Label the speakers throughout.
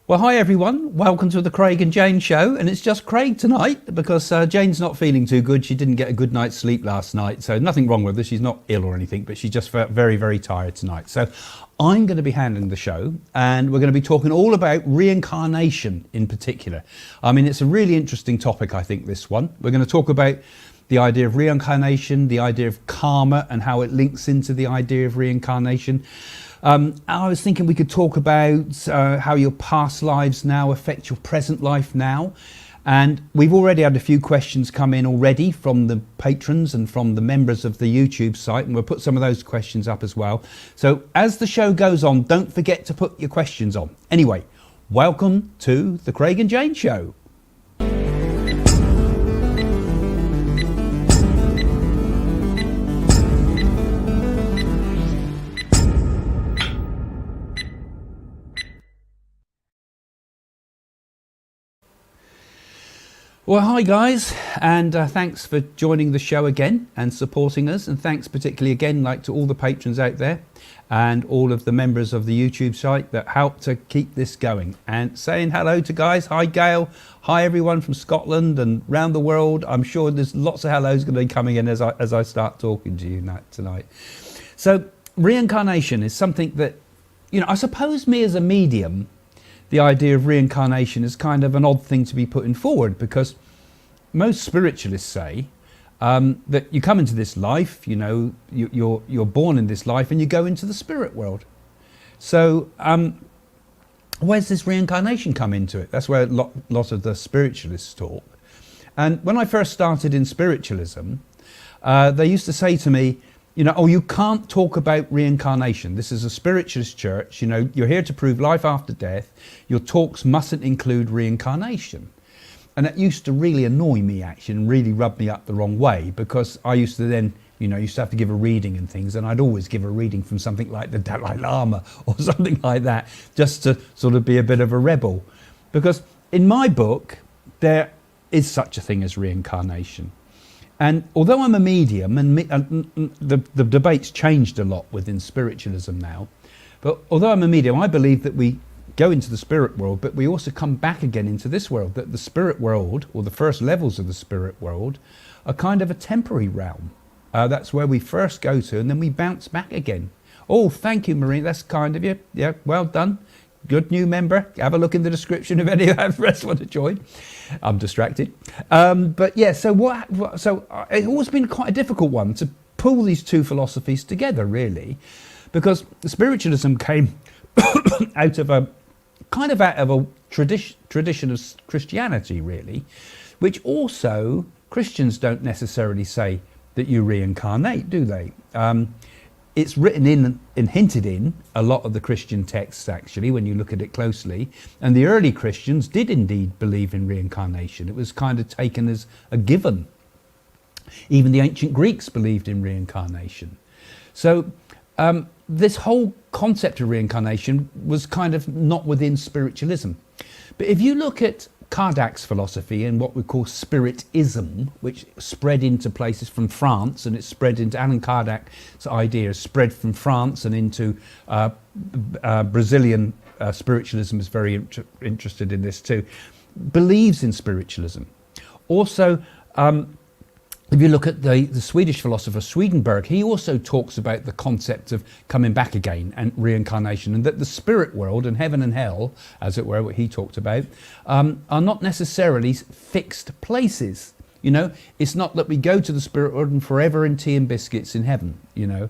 Speaker 1: Well, hi everyone. Welcome to the Craig and Jane show. And it's just Craig tonight because Jane's not feeling too good. She didn't get a good night's sleep last night. So nothing wrong with her. She's not ill or anything, but she just felt very, very tired tonight. So I'm going to be handling the show and we're going to be talking all about reincarnation in particular. I mean, it's a really interesting topic, I think, this one. We're going to talk about the idea of reincarnation, the idea of karma and how it links into the idea of reincarnation. I was thinking we could talk about how your past lives now affect your present life now. And we've already had a few questions come in already from the patrons and from the members of the YouTube site, and we'll put some of those questions up as well. So as the show goes on, don't forget to put your questions on. Anyway, welcome to the Craig and Jane show. Well, hi guys, and thanks for joining the show again and supporting us, and thanks particularly again to all the patrons out there and all of the members of the YouTube site that help to keep this going, and saying hello to guys. Hi Gail, hi everyone from Scotland and around the world. I'm sure there's lots of hellos going to be coming in as I start talking to you tonight. So reincarnation is something that, you know, I suppose me as a medium, the idea of reincarnation is kind of an odd thing to be putting forward, because most spiritualists say that you come into this life, you know, you're born in this life and you go into the spirit world. So where's this reincarnation come into it? That's where a lot of the spiritualists talk. And when I first started in spiritualism, they used to say to me, you know, oh, you can't talk about reincarnation. This is a spiritualist church. You know, you're here to prove life after death. Your talks mustn't include reincarnation. And that used to really annoy me, actually, and really rub me up the wrong way, because I used to then, you know, used to have to give a reading and things, and I'd always give a reading from something like the Dalai Lama or something like that, just to sort of be a bit of a rebel. Because in my book, there is such a thing as reincarnation. And although I'm a medium, and the debate's changed a lot within spiritualism now, but although I'm a medium, I believe that we go into the spirit world, but we also come back again into this world, that the spirit world, or the first levels of the spirit world, are kind of a temporary realm. That's where we first go to, and then we bounce back again. Oh, thank you, Maureen, that's kind of you. Yeah, well done. Good new member. Have a look in the description if any of the rest want to join. I'm distracted. But yeah, so it's always been quite a difficult one to pull these two philosophies together, really, because spiritualism came out of a tradition of Christianity, really, which also Christians don't necessarily say that you reincarnate, do they? It's written in and hinted in a lot of the Christian texts, actually, when you look at it closely. And the early Christians did indeed believe in reincarnation. It was kind of taken as a given. Even the ancient Greeks believed in reincarnation. So this whole concept of reincarnation was kind of not within spiritualism. But if you look at Kardec's philosophy and what we call spiritism, which spread into places from France, and it spread into Allan Kardec's ideas, spread from France and into Brazilian spiritualism is very interested in this too, believes in spiritualism. Also, if you look at the Swedish philosopher Swedenborg, he also talks about the concept of coming back again and reincarnation, and that the spirit world and heaven and hell, as it were, what he talked about, are not necessarily fixed places. You know, it's not that we go to the spirit world and forever in tea and biscuits in heaven, you know.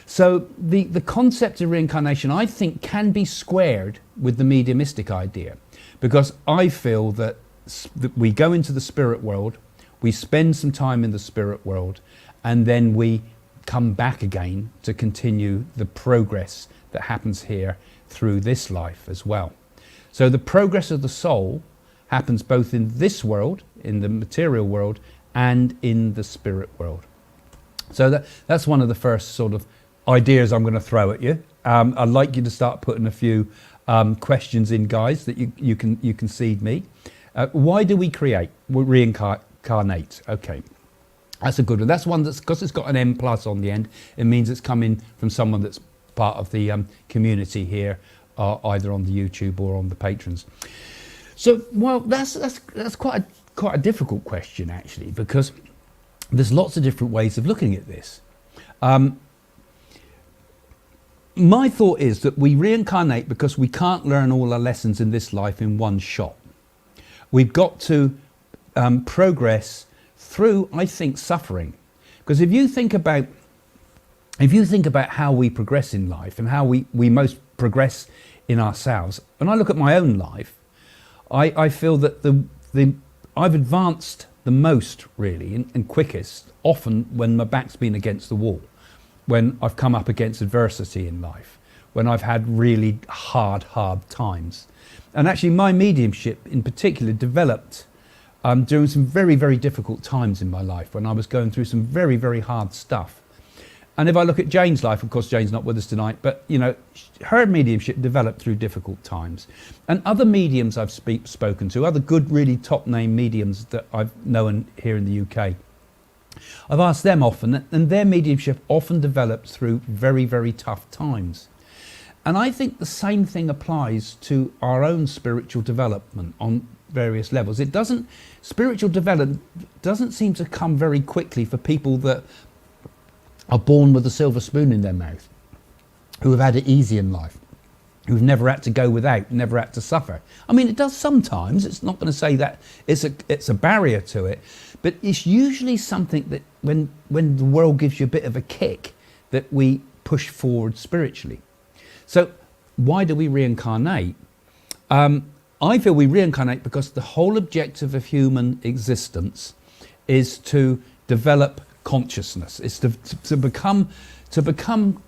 Speaker 1: So the concept of reincarnation, I think, can be squared with the mediumistic idea, because I feel that we go into the spirit world, we spend some time in the spirit world, and then we come back again to continue the progress that happens here through this life as well. So the progress of the soul happens both in this world, in the material world, and in the spirit world. So that's one of the first sort of ideas I'm going to throw at you. I'd like you to start putting a few questions in, guys, that you can seed me. Why do we reincarnate? Okay, that's a good one. That's one that's, because it's got an M plus on the end, it means it's coming from someone that's part of the community here either on the YouTube or on the patrons. So, well, that's quite a difficult question actually, because there's lots of different ways of looking at this. My thought is that we reincarnate because we can't learn all our lessons in this life in one shot. We've got to progress through, I think, suffering. Because if you think about how we progress in life and how we most progress in ourselves, when I look at my own life, I feel that I've advanced the most really and quickest often when my back's been against the wall, when I've come up against adversity in life, when I've had really hard times. And actually my mediumship in particular developed during some very, very difficult times in my life, when I was going through some very, very hard stuff. And if I look at Jane's life, of course Jane's not with us tonight, but you know, her mediumship developed through difficult times. And other mediums I've spoken to, other good, really top name mediums that I've known here in the UK, I've asked them often, and their mediumship often developed through very, very tough times. And I think the same thing applies to our own spiritual development on various levels. Spiritual development doesn't seem to come very quickly for people that are born with a silver spoon in their mouth, who have had it easy in life, who've never had to go without, never had to suffer. I mean, it does sometimes. It's not going to say that it's a barrier to it, but it's usually something that when the world gives you a bit of a kick, that we push forward spiritually. So why do we reincarnate? I feel we reincarnate because the whole objective of human existence is to develop consciousness. It's to become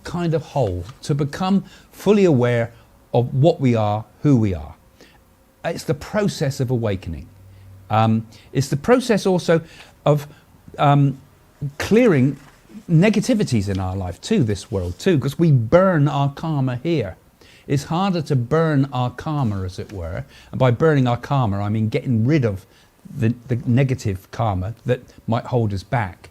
Speaker 1: kind of whole, to become fully aware of what we are, who we are. It's the process of awakening. It's the process also of clearing negativities in our life too, this world too, because we burn our karma here. It's harder to burn our karma, as it were. And by burning our karma, I mean getting rid of the negative karma that might hold us back.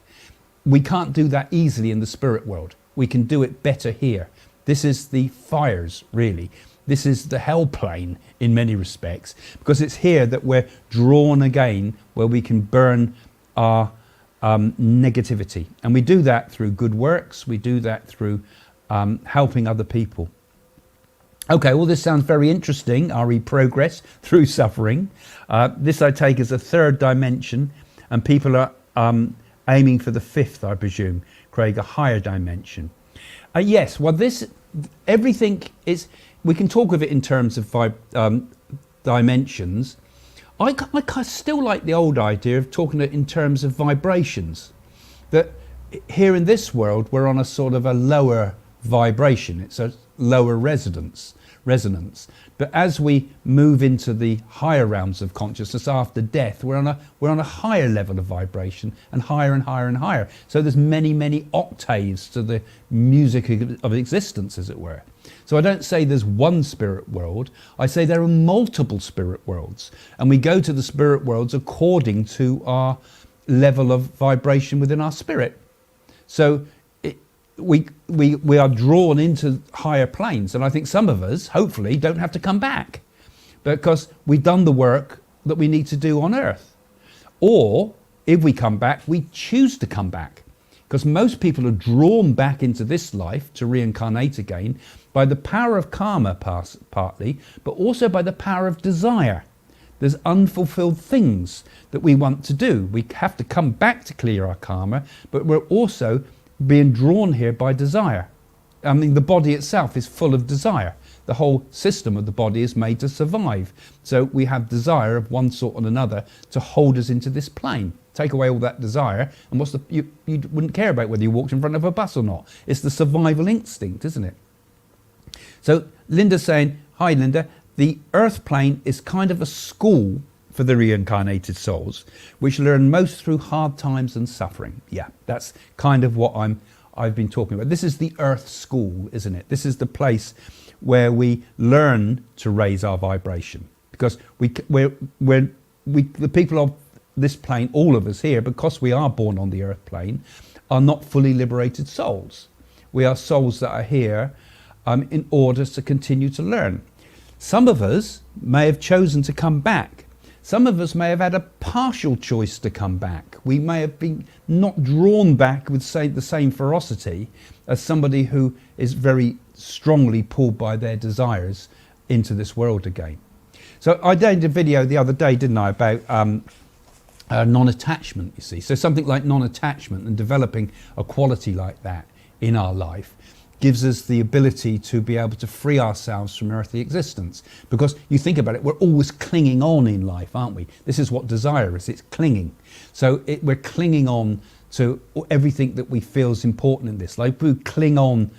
Speaker 1: We can't do that easily in the spirit world. We can do it better here. This is the fires, really. This is the hell plane in many respects, because it's here that we're drawn again, where we can burn our negativity. And we do that through good works. We do that through helping other people. Okay, well, this sounds very interesting, RE progress through suffering. This I take as a third dimension, and people are aiming for the fifth, I presume, Craig, a higher dimension. Yes, well, everything is, we can talk of it in terms of dimensions. I still like the old idea of talking it in terms of vibrations, that here in this world, we're on a sort of a lower vibration. It's a lower resonance. But as we move into the higher realms of consciousness after death, we're on a higher level of vibration, and higher and higher and higher. So there's many octaves to the music of existence, as it were. So I don't say there's one spirit world. I say there are multiple spirit worlds, and we go to the spirit worlds according to our level of vibration within our spirit. So we are drawn into higher planes, and I think some of us hopefully don't have to come back because we've done the work that we need to do on earth. Or if we come back, we choose to come back, because most people are drawn back into this life to reincarnate again by the power of karma partly, but also by the power of desire. There's unfulfilled things that we want to do. We have to come back to clear our karma, but we're also being drawn here by desire. I mean, the body itself is full of desire. The whole system of the body is made to survive. So we have desire of one sort or another to hold us into this plane. Take away all that desire, and you wouldn't care about whether you walked in front of a bus or not. It's the survival instinct, isn't it? So Linda's saying, hi Linda, the earth plane is kind of a school for the reincarnated souls, which learn most through hard times and suffering. Yeah, that's kind of what I've been talking about. This is the earth school, isn't it? This is the place where we learn to raise our vibration, because the people of this plane, all of us here, because we are born on the earth plane, are not fully liberated souls. We are souls that are here in order to continue to learn. Some of us may have chosen to come back. Some of us may have had a partial choice to come back. We may have been not drawn back with, say, the same ferocity as somebody who is very strongly pulled by their desires into this world again. So I did a video the other day, didn't I, about non-attachment, you see. So something like non-attachment and developing a quality like that in our life gives us the ability to be able to free ourselves from earthly existence. Because you think about it, we're always clinging on in life, aren't we? This is what desire is, it's clinging. So we're clinging on to everything that we feel is important in this life. We cling on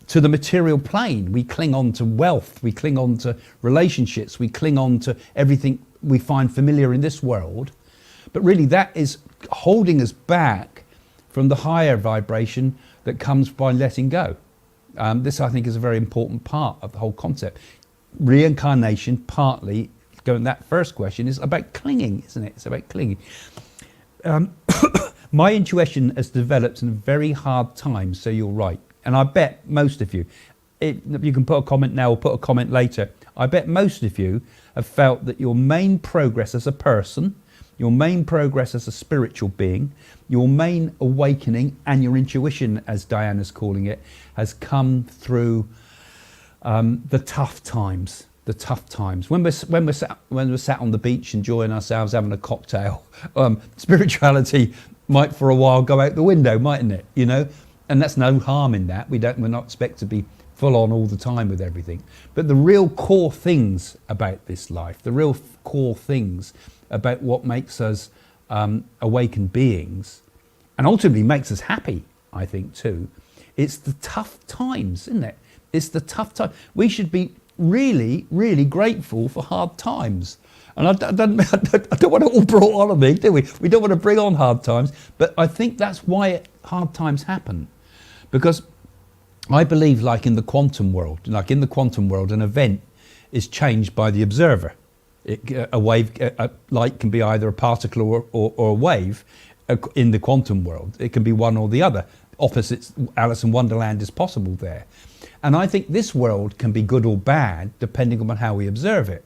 Speaker 1: to the material plane, we cling on to wealth, we cling on to relationships, we cling on to everything we find familiar in this world. But really that is holding us back from the higher vibration that comes by letting go. This, I think, is a very important part of the whole concept. Reincarnation, partly, going that first question, is about clinging, isn't it? It's about clinging. My intuition has developed in very hard times, so you're right. And I bet most of you, you can put a comment now or put a comment later, I bet most of you have felt that your main progress as a person, your main progress as a spiritual being, your main awakening and your intuition, as Diana's calling it, has come through the tough times. The tough times. When we're sat on the beach enjoying ourselves, having a cocktail, spirituality might for a while go out the window, mightn't it? You know, and that's no harm in that. We're not expected to be full on all the time with everything. But the real core things about this life, the real core things about what makes us awakened beings, and ultimately makes us happy, I think too, it's the tough times, isn't it? It's the tough time. We should be really, really grateful for hard times. And I don't want it all brought on me, do we? We don't want to bring on hard times, but I think that's why hard times happen. Because I believe, like in the quantum world, an event is changed by the observer. A light can be either a particle or a wave in the quantum world. It can be one or the other. Opposites, Alice in Wonderland is possible there. And I think this world can be good or bad depending on how we observe it.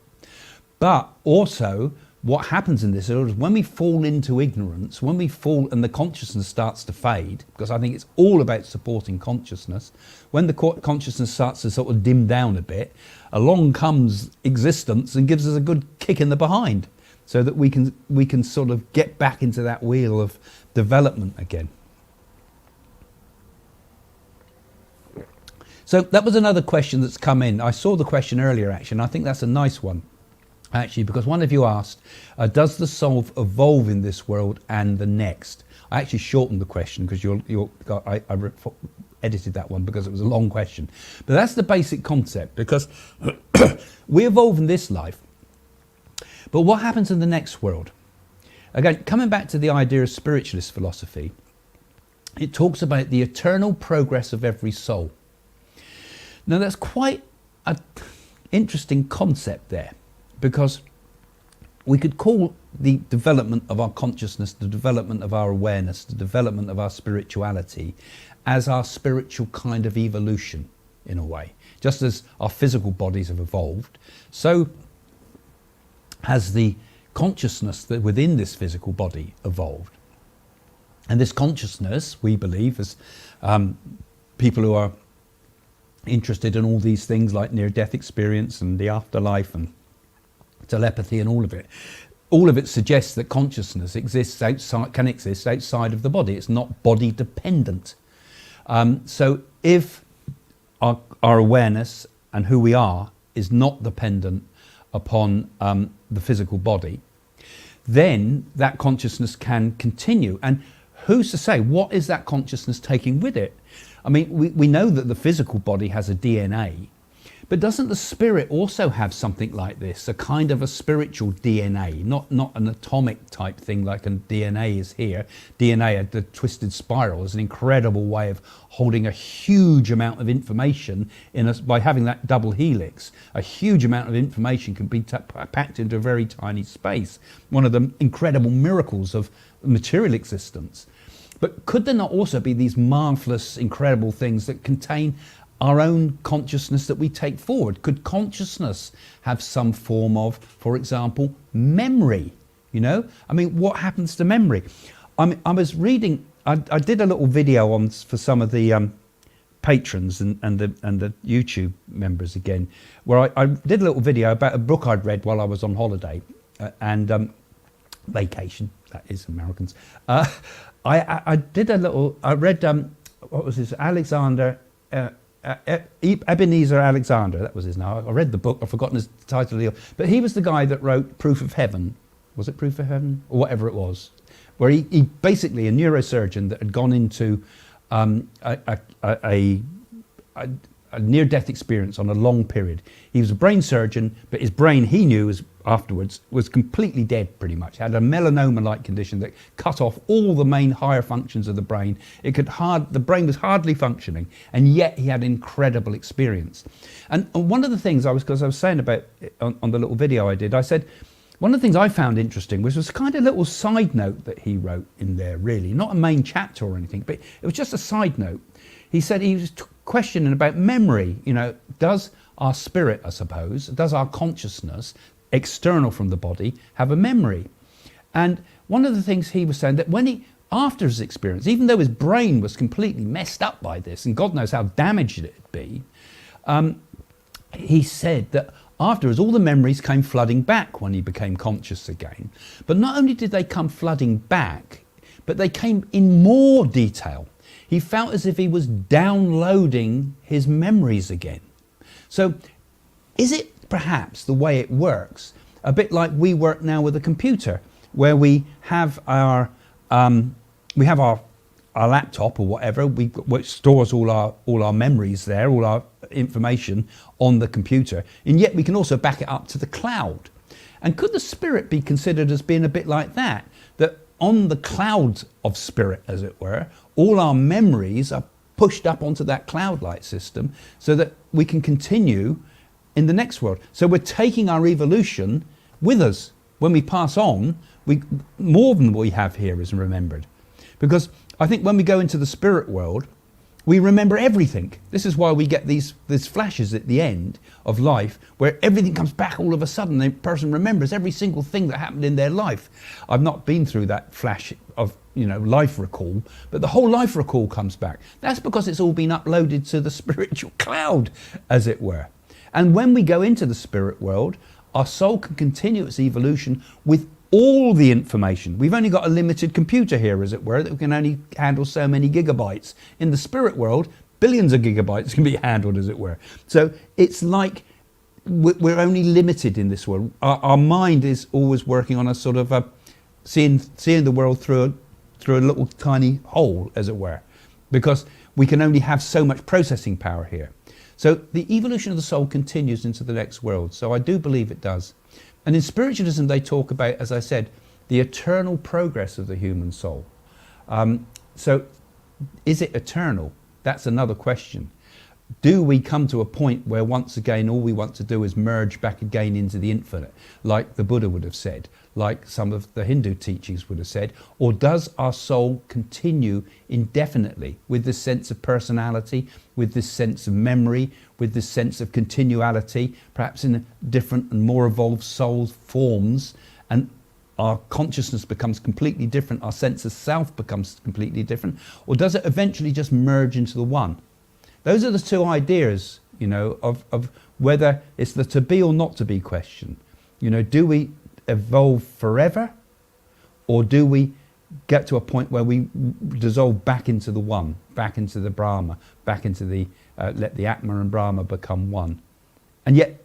Speaker 1: But also what happens in this world is when we fall into ignorance, when we fall and the consciousness starts to fade, because I think it's all about supporting consciousness, when the consciousness starts to sort of dim down a bit, along comes existence and gives us a good kick in the behind so that we can sort of get back into that wheel of development again. So that was another question that's come in. I saw the question earlier actually, and I think that's a nice one actually, because one of you asked, does the soul evolve in this world and the next? I actually shortened the question because I edited that one because it was a long question. But that's the basic concept, because we evolve in this life, but what happens in the next world? Again, coming back to the idea of spiritualist philosophy, it talks about the eternal progress of every soul. Now that's quite an interesting concept there, because we could call the development of our consciousness, the development of our awareness, the development of our spirituality as our spiritual kind of evolution in a way. Just as our physical bodies have evolved, so has the consciousness that within this physical body evolved. And this consciousness, we believe, as people who are interested in all these things like near-death experience and the afterlife and telepathy and all of it suggests that consciousness exists outside, can exist outside of the body. It's not body dependent. So if our awareness and who we are is not dependent upon the physical body, then that consciousness can continue. And who's to say, what is that consciousness taking with it? I mean, we know that the physical body has a DNA, but doesn't the spirit also have something like this, a kind of a spiritual DNA, not an atomic type thing like a DNA is here. DNA, the twisted spiral, is an incredible way of holding a huge amount of information in us by having that double helix. A huge amount of information can be packed into a very tiny space. One of the incredible miracles of material existence. But could there not also be these marvelous, incredible things that contain our own consciousness that we take forward? Could consciousness have some form of, for example, memory? You know, I mean, what happens to memory? I was reading, I did a little video on for some of the patrons and the YouTube members again, where I did a little video about a book I'd read while I was on holiday and vacation. That is Americans. I did a little. I read what was his Alexander. Ebenezer Alexander, that was his name. I read the book, I've forgotten his title, but he was the guy that wrote Proof of Heaven. Was it Proof of Heaven? Or whatever it was. Where he basically, a neurosurgeon that had gone into a near-death experience on a long period. He was a brain surgeon, but his brain, he knew afterwards, was completely dead pretty much. Had a melanoma-like condition that cut off all the main higher functions of the brain. The brain was hardly functioning, and yet he had incredible experience. And one of the things because I was saying about it on the little video I did, I said, one of the things I found interesting was kind of a little side note that he wrote in there, really. Not a main chapter or anything, but it was just a side note. He said he was questioning about memory. You know, does our spirit, I suppose, does our consciousness, external from the body, have a memory? And one of the things he was saying, that after his experience, even though his brain was completely messed up by this, and God knows how damaged it'd be, he said that afterwards all the memories came flooding back when he became conscious again. But not only did they come flooding back, but they came in more detail. He felt as if he was downloading his memories again. So is it perhaps the way it works, a bit like we work now with a computer, where we have our laptop or whatever, which stores all our memories there, all our information on the computer, and yet we can also back it up to the cloud. And could the spirit be considered as being a bit like that? That on the cloud of spirit, as it were, all our memories are pushed up onto that cloud-like system so that we can continue in the next world. So we're taking our evolution with us. When we pass on, more than we have here is remembered. Because I think when we go into the spirit world, we remember everything. This is why we get these flashes at the end of life where everything comes back all of a sudden. The person remembers every single thing that happened in their life. I've not been through that flash of life recall, but the whole life recall comes back. That's because it's all been uploaded to the spiritual cloud, as it were. And when we go into the spirit world, our soul can continue its evolution with all the information. We've only got a limited computer here, as it were, that can only handle so many gigabytes. In the spirit world, billions of gigabytes can be handled, as it were. So it's like we're only limited in this world. Our mind is always working on a sort of seeing the world through a little tiny hole, as it were, because we can only have so much processing power here. So the evolution of the soul continues into the next world. So I do believe it does. And in spiritualism, they talk about, as I said, the eternal progress of the human soul. So is it eternal? That's another question. Do we come to a point where once again all we want to do is merge back again into the infinite, like the Buddha would have said, like some of the Hindu teachings would have said? Or does our soul continue indefinitely with this sense of personality, with this sense of memory, with this sense of continuality, perhaps in different and more evolved soul forms, and our consciousness becomes completely different, our sense of self becomes completely different? Or does it eventually just merge into the one? Those are the two ideas, of whether it's the to be or not to be question. Do we evolve forever, or do we get to a point where we dissolve back into the one, back into the Brahma, back into the, let the Atma and Brahma become one? And yet,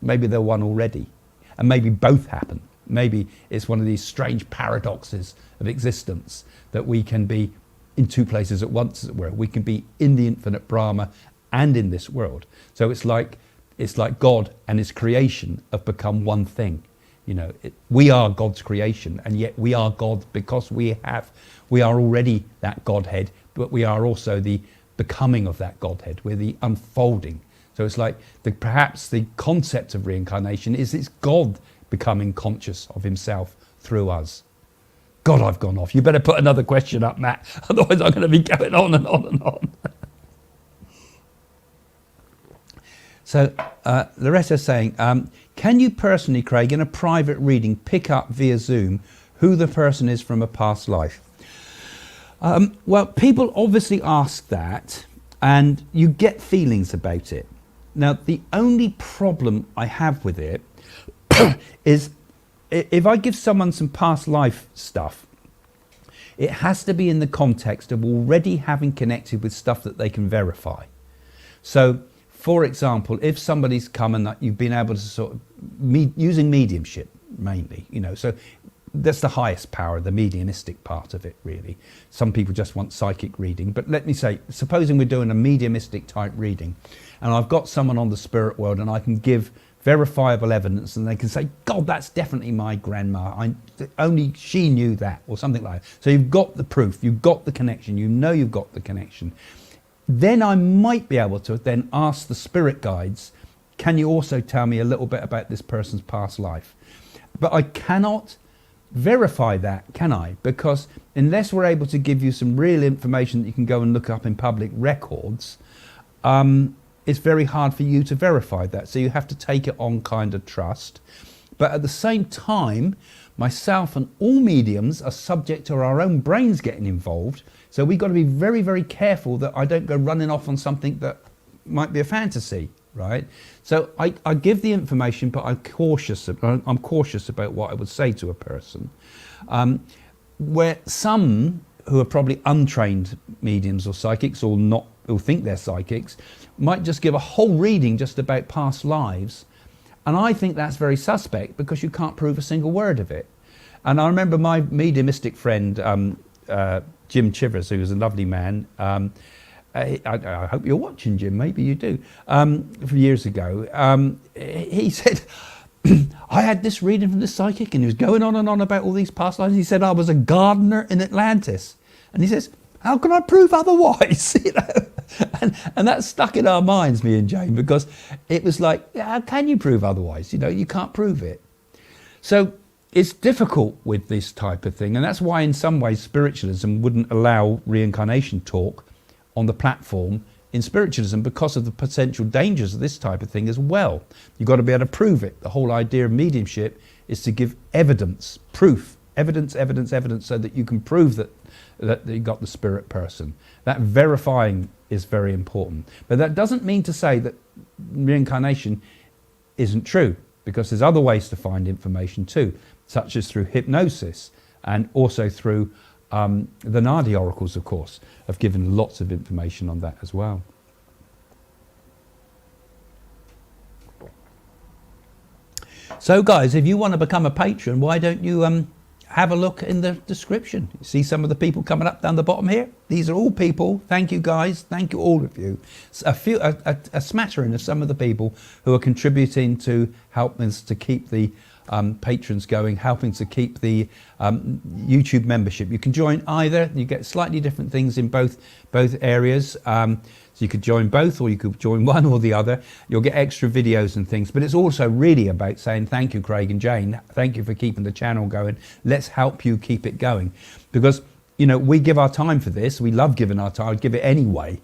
Speaker 1: maybe they're one already, and maybe both happen. Maybe it's one of these strange paradoxes of existence that we can be in two places at once, as it were. We can be in the infinite Brahma and in this world. So it's like God and his creation have become one thing. We are God's creation, and yet we are God because we are already that Godhead, but we are also the becoming of that Godhead. We're the unfolding. So it's like perhaps the concept of reincarnation is it's God becoming conscious of himself through us. God, I've gone off. You better put another question up, Matt. Otherwise I'm going to be going on and on and on. So Loretta's saying, can you personally, Craig, in a private reading, pick up via Zoom who the person is from a past life? Well, people obviously ask that, and you get feelings about it. Now, the only problem I have with it is if I give someone some past life stuff, it has to be in the context of already having connected with stuff that they can verify. So, for example, if somebody's come and you've been able to sort of, using mediumship mainly, you know, so that's the highest power, the mediumistic part of it, really. Some people just want psychic reading, but let me say, supposing we're doing a mediumistic type reading, and I've got someone on the spirit world and I can give verifiable evidence and they can say, God, that's definitely my grandma, only she knew that, or something like that. So you've got the proof, you've got the connection, you know you've got the connection. Then I might be able to then ask the spirit guides, can you also tell me a little bit about this person's past life? But I cannot verify that, can I? Because unless we're able to give you some real information that you can go and look up in public records, it's very hard for you to verify that. So you have to take it on kind of trust. But at the same time, myself and all mediums are subject to our own brains getting involved. So we've got to be very, very careful that I don't go running off on something that might be a fantasy, right? So I give the information, but I'm cautious about what I would say to a person. Where some who are probably untrained mediums or psychics, or not, who think they're psychics, might just give a whole reading just about past lives. And I think that's very suspect because you can't prove a single word of it. And I remember my mediumistic friend, Jim Chivers, who was a lovely man. I hope you're watching, Jim, maybe you do. Years ago, he said, I had this reading from the psychic and he was going on and on about all these past lives. He said, I was a gardener in Atlantis. And he says, how can I prove otherwise? You know, and that stuck in our minds, me and Jane, because it was like, how can you prove otherwise? You know, you can't prove it. So it's difficult with this type of thing. And that's why in some ways spiritualism wouldn't allow reincarnation talk on the platform in spiritualism, because of the potential dangers of this type of thing as well. You've got to be able to prove it. The whole idea of mediumship is to give evidence, proof, evidence, so that you can prove that you got the spirit person. That verifying is very important. But that doesn't mean to say that reincarnation isn't true, because there's other ways to find information too, such as through hypnosis, and also through the Naadi oracles, of course, have given lots of information on that as well. So guys, if you want to become a patron, why don't you have a look in the description? You see some of the people coming up down the bottom here? These are all people. Thank you guys. Thank you all of you. A smattering of some of the people who are contributing to help us to keep the patrons going, helping to keep the YouTube membership. You can join either. You get slightly different things in both areas. So you could join both, or you could join one or the other. You'll get extra videos and things, but it's also really about saying thank you, Craig and Jane. Thank you for keeping the channel going. Let's help you keep it going, because you know we give our time for this. We love giving our time. I'd give it anyway,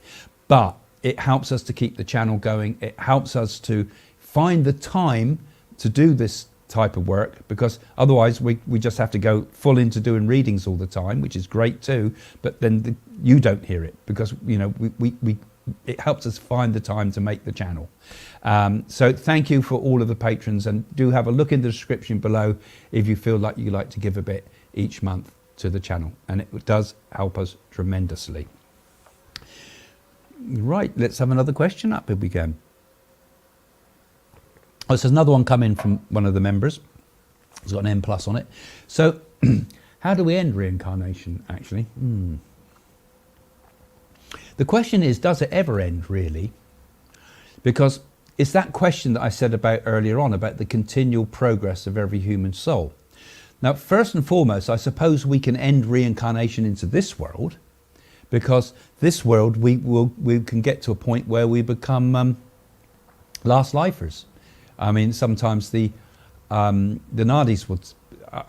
Speaker 1: but it helps us to keep the channel going. It helps us to find the time to do this type of work, because otherwise we just have to go full into doing readings all the time, which is great too, but then you don't hear it, because you know it helps us find the time to make the channel. So thank you for all of the patrons, and do have a look in the description below if you feel like you like to give a bit each month to the channel, and it does help us tremendously. Right, let's have another question up if we can. Oh, so there's another one coming from one of the members. It's got an M+ on it. So how do we end reincarnation, actually? The question is, does it ever end, really? Because it's that question that I said about earlier on, about the continual progress of every human soul. Now, first and foremost, I suppose we can end reincarnation into this world, because this world we can get to a point where we become last lifers. I mean, sometimes the Naadis would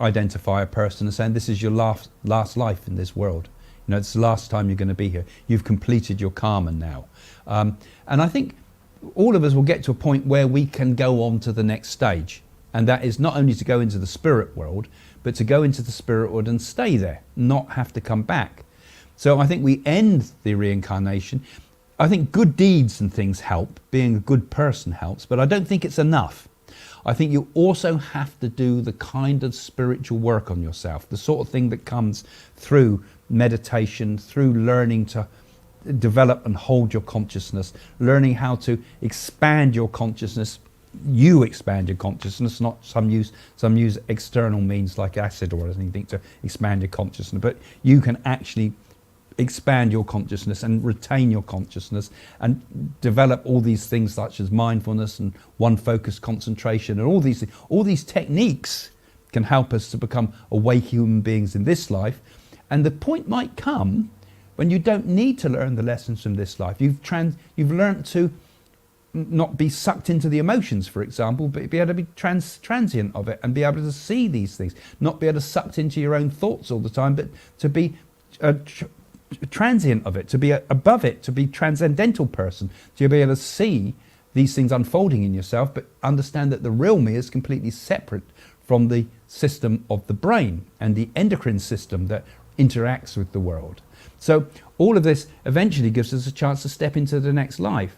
Speaker 1: identify a person as saying, this is your last life in this world. You know, it's the last time you're going to be here. You've completed your karma now. And I think all of us will get to a point where we can go on to the next stage. And that is not only to go into the spirit world, but to go into the spirit world and stay there, not have to come back. So I think we end the reincarnation. I think good deeds and things help, being a good person helps, but I don't think it's enough. I think you also have to do the kind of spiritual work on yourself, the sort of thing that comes through meditation, through learning to develop and hold your consciousness, learning how to expand your consciousness. You expand your consciousness, not some use external means like acid or anything to expand your consciousness, but you can actually expand your consciousness and retain your consciousness and develop all these things such as mindfulness and one focused concentration, and all these techniques can help us to become awake human beings in this life. And the point might come when you don't need to learn the lessons from this life. You've learned to not be sucked into the emotions, for example, but be able to be transient of it and be able to see these things, not be able to sucked into your own thoughts all the time, but to be transient of it, to be above it, to be transcendental person, to be able to see these things unfolding in yourself, but understand that the real me is completely separate from the system of the brain and the endocrine system that interacts with the world. So all of this eventually gives us a chance to step into the next life.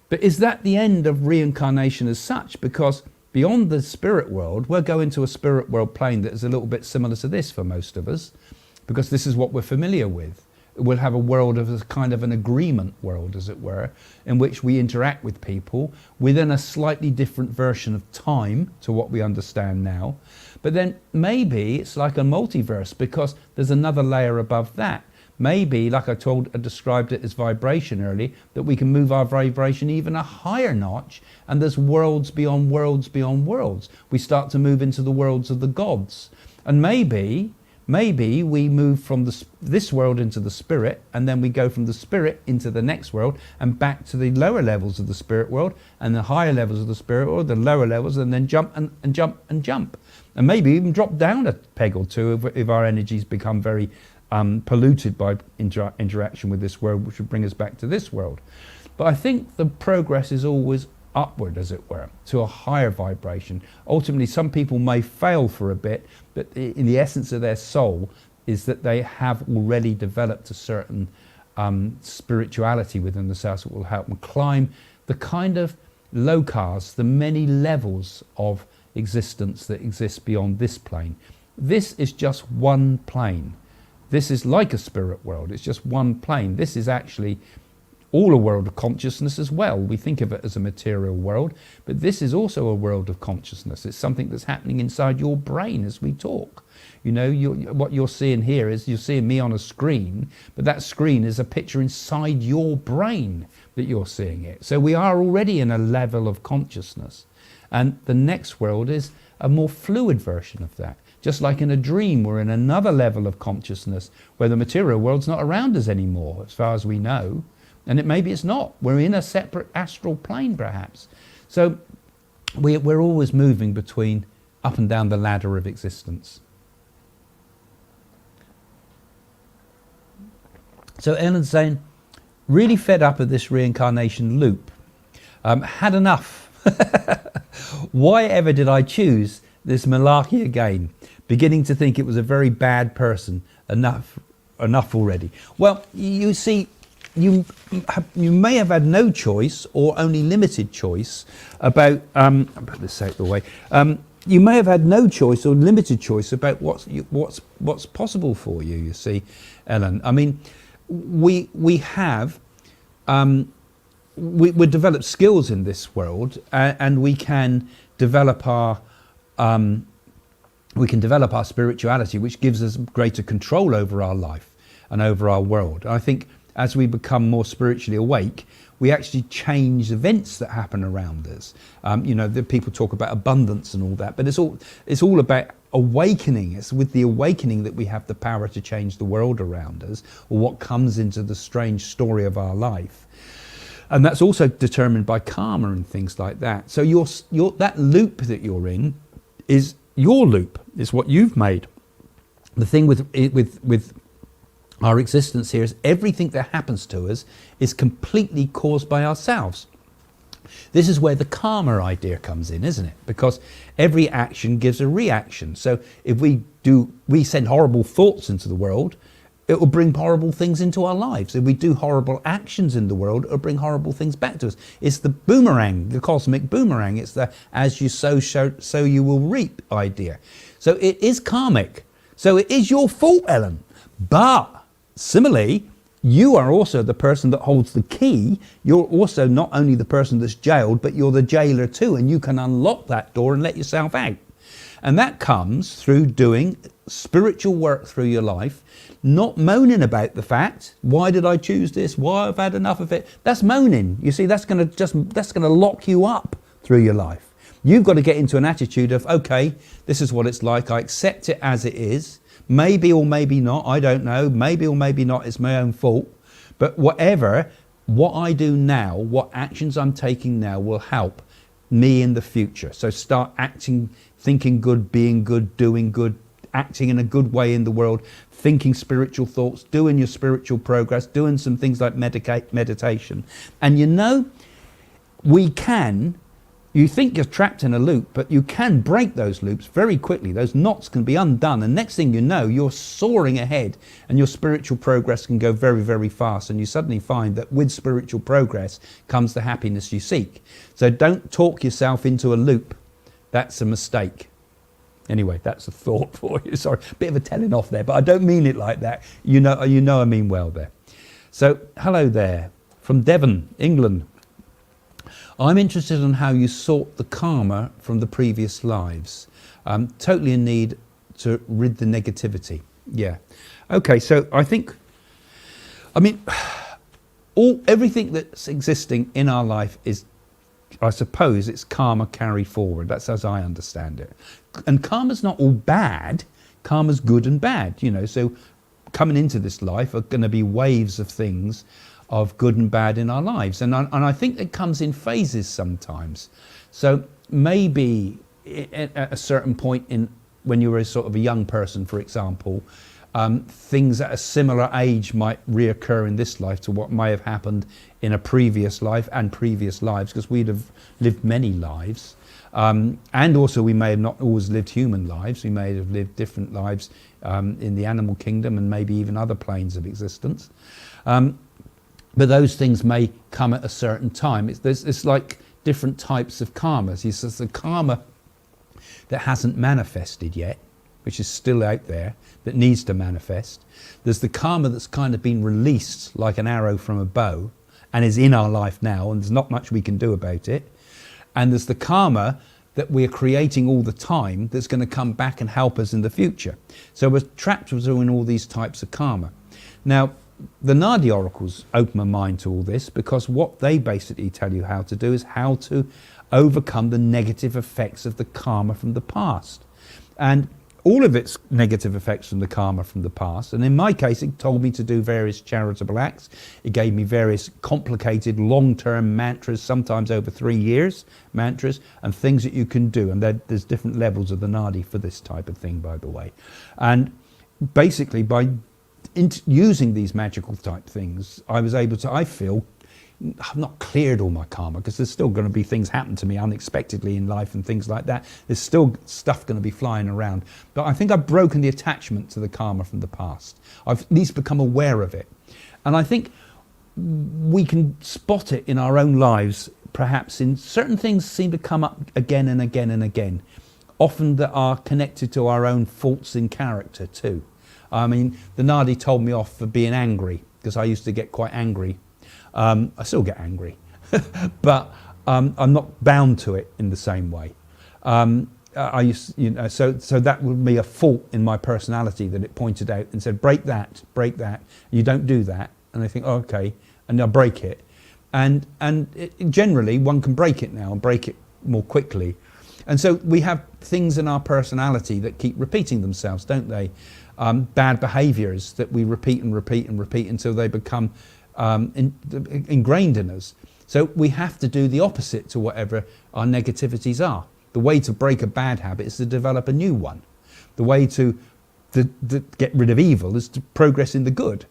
Speaker 1: But is that the end of reincarnation as such? Because beyond the spirit world, we're going to a spirit world plane that is a little bit similar to this for most of us, because this is what we're familiar with. We'll have a world of a kind of an agreement world, as it were, in which we interact with people within a slightly different version of time to what we understand now. But then maybe it's like a multiverse, because there's another layer above that. Maybe, like I described it as vibration earlier, that we can move our vibration even a higher notch, and there's worlds beyond worlds beyond worlds. We start to move into the worlds of the gods. And maybe we move from this world into the spirit, and then we go from the spirit into the next world and back to the lower levels of the spirit world and the higher levels of the spirit world, the lower levels, and then jump and jump and jump. And maybe even drop down a peg or two if our energies become very polluted by interaction with this world, which would bring us back to this world. But I think the progress is always upward, as it were, to a higher vibration. Ultimately, some people may fail for a bit, but in the essence of their soul is that they have already developed a certain spirituality within themselves that will help them climb the kind of locars, the many levels of existence that exist beyond this plane. This is just one plane. This is like a spirit world. It's just one plane. This is actually all a world of consciousness as well. We think of it as a material world, but this is also a world of consciousness. It's something that's happening inside your brain as we talk. You know, what you're seeing here is you're seeing me on a screen, but that screen is a picture inside your brain that you're seeing it. So we are already in a level of consciousness. And the next world is a more fluid version of that. Just like in a dream, we're in another level of consciousness where the material world's not around us anymore, as far as we know. And maybe it's not. We're in a separate astral plane, perhaps. So we're always moving between up and down the ladder of existence. So Ellen's saying, really fed up of this reincarnation loop. Had enough. Why ever did I choose this malarkey again? Beginning to think it was a very bad person. Enough already. Well, you see, you may have had no choice or only limited choice about. I'll put this out of the way. You may have had no choice or limited choice about what's possible for you. You see, Ellen. I mean, we develop skills in this world, and we can develop our spirituality, which gives us greater control over our life and over our world. I think as we become more spiritually awake, we actually change events that happen around us. The people talk about abundance and all that, but it's all about awakening. It's with the awakening that we have the power to change the world around us, or what comes into the strange story of our life. And that's also determined by karma and things like that. So that loop that you're in is your loop. Is what you've made. The thing with our existence here is everything that happens to us is completely caused by ourselves. This is where the karma idea comes in, isn't it? Because every action gives a reaction. So if we send horrible thoughts into the world, it will bring horrible things into our lives. If we do horrible actions in the world, it will bring horrible things back to us. It's the boomerang, the cosmic boomerang. It's the as you sow, so you will reap idea. So it is karmic. So it is your fault, Ellen. But similarly, you are also the person that holds the key. You're also not only the person that's jailed, but you're the jailer too. And you can unlock that door and let yourself out. And that comes through doing spiritual work through your life, not moaning about the fact, why did I choose this? Why I've had enough of it? That's moaning. You see, that's going to lock you up through your life. You've got to get into an attitude of, okay, this is what it's like. I accept it as it is. Maybe or maybe not, I don't know. Maybe or maybe not, it's my own fault. But whatever, what I do now, what actions I'm taking now will help me in the future. So start acting, thinking good, being good, doing good, acting in a good way in the world, thinking spiritual thoughts, doing your spiritual progress, doing some things like meditation. And you know, you think you're trapped in a loop, but you can break those loops very quickly. Those knots can be undone, and next thing you know, you're soaring ahead, and your spiritual progress can go very, very fast. And you suddenly find that with spiritual progress comes the happiness you seek. So don't talk yourself into a loop. That's a mistake. Anyway, that's a thought for you. Sorry, bit of a telling off there, but I don't mean it like that. You know I mean well there. So hello there from Devon, England. I'm interested in how you sought the karma from the previous lives. Totally in need to rid the negativity. Yeah. Okay, so everything that's existing in our life is, I suppose, it's karma carried forward. That's as I understand it. And karma's not all bad. Karma's good and bad, So coming into this life are going to be waves of things of good and bad in our lives. And I think it comes in phases sometimes. So maybe at a certain point when you were a sort of a young person, for example, things at a similar age might reoccur in this life to what may have happened in a previous life and previous lives, because we'd have lived many lives. And also we may have not always lived human lives. We may have lived different lives in the animal kingdom and maybe even other planes of existence. But those things may come at a certain time. It's like different types of karmas. It's the karma that hasn't manifested yet, which is still out there, that needs to manifest. There's the karma that's kind of been released like an arrow from a bow and is in our life now, and there's not much we can do about it. And there's the karma that we're creating all the time that's going to come back and help us in the future. So we're trapped within all these types of karma. Now, the Naadi oracles open my mind to all this, because what they basically tell you how to do is how to overcome the negative effects of the karma from the past. And all of its negative effects from the karma from the past. And in my case, it told me to do various charitable acts. It gave me various complicated long-term mantras, sometimes over 3 years, mantras, and things that you can do. And there's different levels of the Naadi for this type of thing, by the way. And basically, by using these magical type things, I was able to, I feel, I've not cleared all my karma, because there's still going to be things happen to me unexpectedly in life and things like that. There's still stuff going to be flying around. But I think I've broken the attachment to the karma from the past. I've at least become aware of it. And I think we can spot it in our own lives, perhaps in certain things seem to come up again and again and again, often that are connected to our own faults in character too. I mean, the Naadi told me off for being angry, because I used to get quite angry. I still get angry, but I'm not bound to it in the same way. I used, so that would be a fault in my personality that it pointed out and said, break that. You don't do that. And I think, oh, okay, and I break it. And generally, one can break it now and break it more quickly. And so we have things in our personality that keep repeating themselves, don't they? Bad behaviours that we repeat and repeat and repeat until they become ingrained in us. So we have to do the opposite to whatever our negativities are. The way to break a bad habit is to develop a new one. The way to get rid of evil is to progress in the good.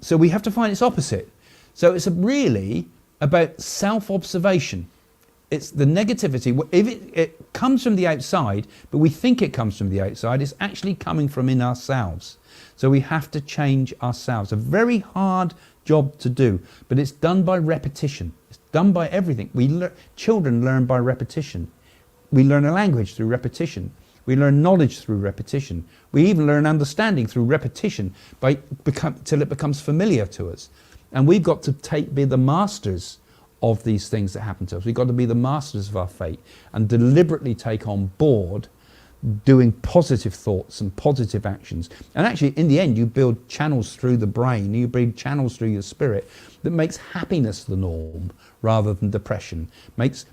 Speaker 1: So we have to find its opposite. So it's really about self-observation. it's the negativity. If it comes from the outside, but we think it comes from the outside, it's actually coming from in ourselves. So we have to change ourselves. A very hard job to do, but it's done by repetition. It's done by everything. Children learn by repetition. We learn a language through repetition. We learn knowledge through repetition. We even learn understanding through repetition till it becomes familiar to us. And we've got to be the masters of these things that happen to us. We've got to be the masters of our fate and deliberately take on board doing positive thoughts and positive actions. And actually, in the end, you build channels through the brain, you build channels through your spirit that makes happiness the norm rather than depression, makes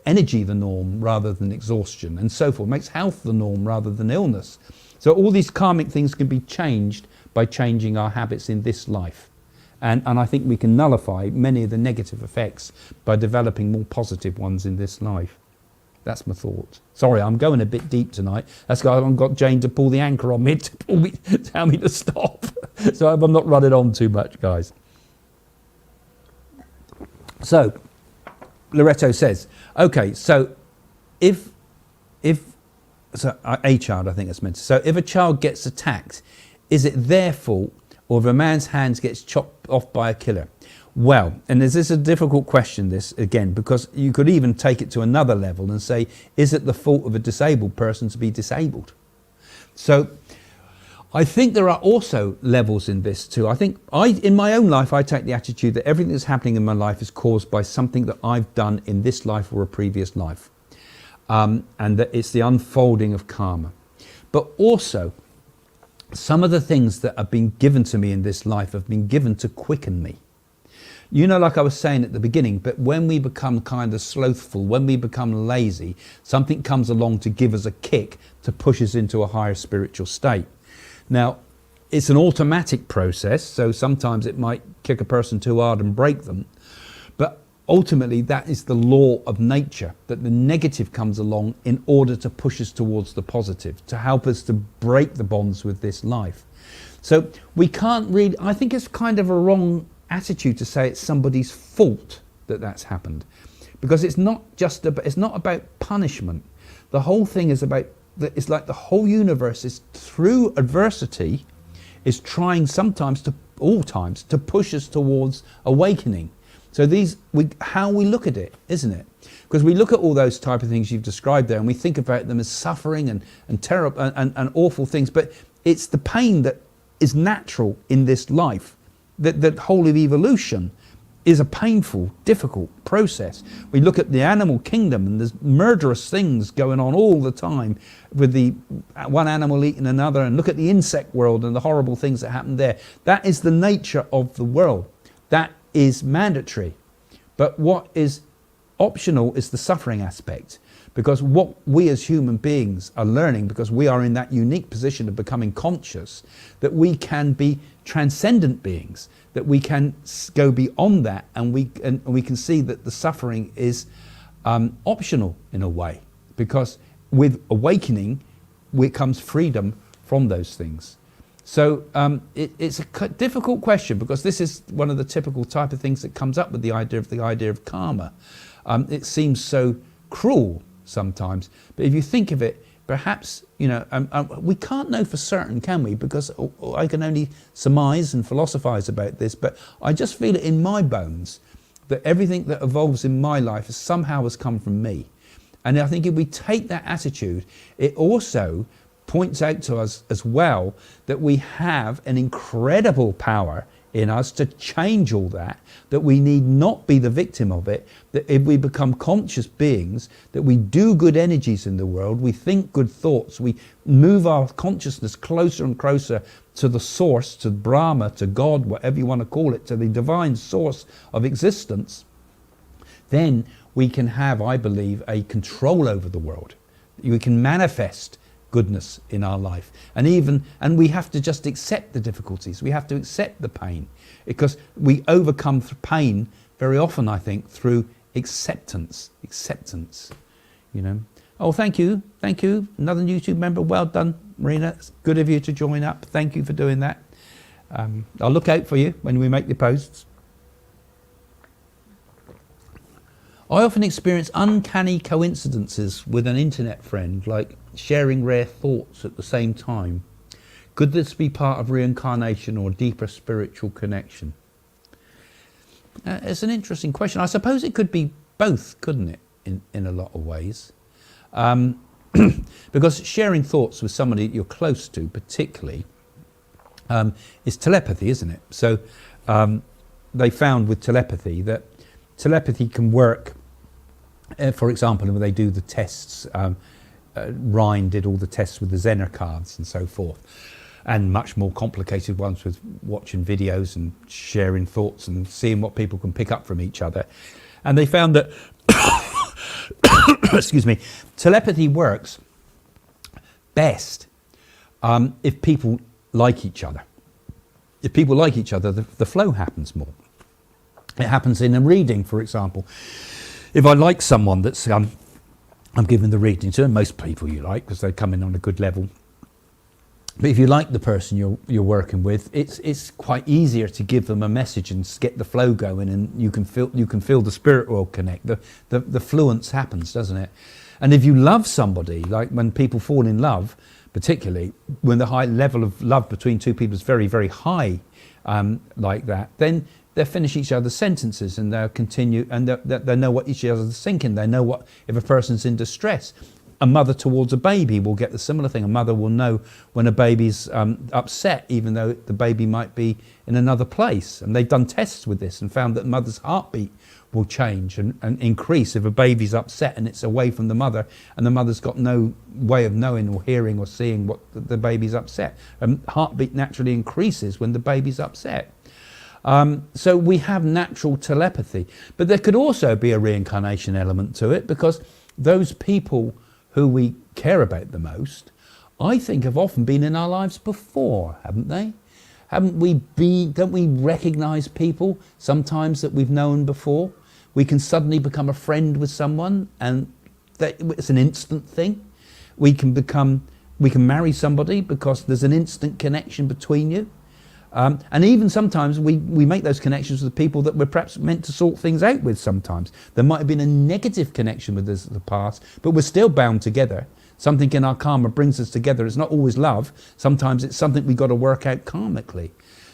Speaker 1: energy the norm rather than exhaustion, and so forth, makes health the norm rather than illness. So all these karmic things can be changed by changing our habits in this life. And I think we can nullify many of the negative effects by developing more positive ones in this life. That's my thought. Sorry, I'm going a bit deep tonight. That's why I've got Jane to pull the anchor on me, tell me to stop. So I'm not running on too much, guys. So, Loretto says, okay, so a child, I think it's meant to. So if a child gets attacked, is it their fault, or if a man's hands gets chopped off by a killer? Well, and this is a difficult question, this, again, because you could even take it to another level and say, is it the fault of a disabled person to be disabled? So I think there are also levels in this too. I think in my own life, I take the attitude that everything that's happening in my life is caused by something that I've done in this life or a previous life. And that it's the unfolding of karma. But also, some of the things that have been given to me in this life have been given to quicken me. You know, like I was saying at the beginning, but when we become kind of slothful, when we become lazy, something comes along to give us a kick to push us into a higher spiritual state. Now, it's an automatic process, so sometimes it might kick a person too hard and break them. But ultimately, that is the law of nature, that the negative comes along in order to push us towards the positive, to help us to break the bonds with this life. So we can't really, I think it's kind of a wrong attitude to say it's somebody's fault that that's happened, because it's not just it's not about punishment. The whole thing is about it's like the whole universe is, through adversity, is trying all times to push us towards awakening. So how we look at it, isn't it? Because we look at all those type of things you've described there and we think about them as suffering and terrible and awful things, but it's the pain that is natural in this life. That whole of evolution is a painful, difficult process. We look at the animal kingdom and there's murderous things going on all the time with the one animal eating another, and look at the insect world and the horrible things that happen there. That is the nature of the world. That is mandatory. But what is optional is the suffering aspect. Because what we as human beings are learning, because we are in that unique position of becoming conscious, that we can be transcendent beings, that we can go beyond that, and we can see that the suffering is optional in a way, because with awakening comes freedom from those things. So it's a difficult question, because this is one of the typical type of things that comes up with the idea of karma. It seems so cruel sometimes, but if you think of it, perhaps, we can't know for certain, can we? Because I can only surmise and philosophize about this, but I just feel it in my bones that everything that evolves in my life somehow has come from me. And I think if we take that attitude, it also points out to us as well that we have an incredible power in us to change all that, that we need not be the victim of it, that if we become conscious beings, that we do good energies in the world, we think good thoughts, we move our consciousness closer and closer to the source, to Brahma, to God, whatever you want to call it, to the divine source of existence, then we can have, I believe, a control over the world. We can manifest goodness in our life, and we have to just accept the difficulties. We have to accept the pain, because we overcome pain very often, I think, through acceptance. Oh, thank you, another YouTube member. Well done, Marina. It's good of you to join up. Thank you for doing that. I'll look out for you when we make the posts. I often experience uncanny coincidences with an internet friend, like sharing rare thoughts at the same time. Could this be part of reincarnation or deeper spiritual connection? It's an interesting question. I suppose it could be both, couldn't it, in a lot of ways? Because sharing thoughts with somebody you're close to, particularly, is telepathy, isn't it? So they found with telepathy that telepathy can work. For example, when they do the tests, Ryan did all the tests with the Zener cards and so forth, and much more complicated ones with watching videos and sharing thoughts and seeing what people can pick up from each other. And they found that, excuse me, telepathy works best if people like each other. If people like each other, the flow happens more. It happens in a reading, for example. If I like someone that's I'm giving the reading to, and most people you like because they come in on a good level. But if you like the person you're working with, it's quite easier to give them a message and get the flow going, and you can feel the spirit world connect. The fluence happens, doesn't it? And if you love somebody, like when people fall in love, particularly when the high level of love between two people is very, very high, like that, then they'll finish each other's sentences and they'll continue, and they know what each other's thinking. They know what if a person's in distress. A mother towards a baby will get the similar thing. A mother will know when a baby's upset, even though the baby might be in another place. And they've done tests with this and found that mother's heartbeat will change and increase if a baby's upset and it's away from the mother, and the mother's got no way of knowing or hearing or seeing what the baby's upset. Heartbeat naturally increases when the baby's upset. So we have natural telepathy. But there could also be a reincarnation element to it, because those people who we care about the most, I think, have often been in our lives before, haven't they? Don't we recognise people sometimes that we've known before? We can suddenly become a friend with someone, and it's an instant thing. We can marry somebody because there's an instant connection between you. And even sometimes we make those connections with people that we're perhaps meant to sort things out with sometimes. There might have been a negative connection with us in the past, but we're still bound together. Something in our karma brings us together. It's not always love. Sometimes it's something we've got to work out karmically.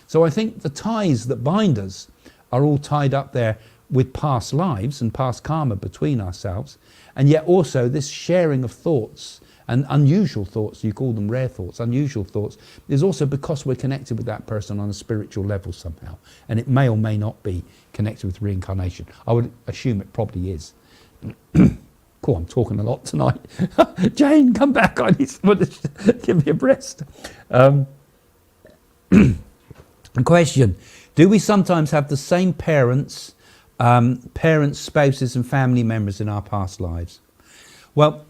Speaker 1: So I think the ties that bind us are all tied up there with past lives and past karma between ourselves. And yet also this sharing of thoughts, and unusual thoughts, you call them rare thoughts, unusual thoughts, is also because we're connected with that person on a spiritual level somehow. And it may or may not be connected with reincarnation. I would assume it probably is. Cool, I'm talking a lot tonight. Jane, come back, I need someone to give me a breast. Question, do we sometimes have the same parents, spouses and family members in our past lives? Well,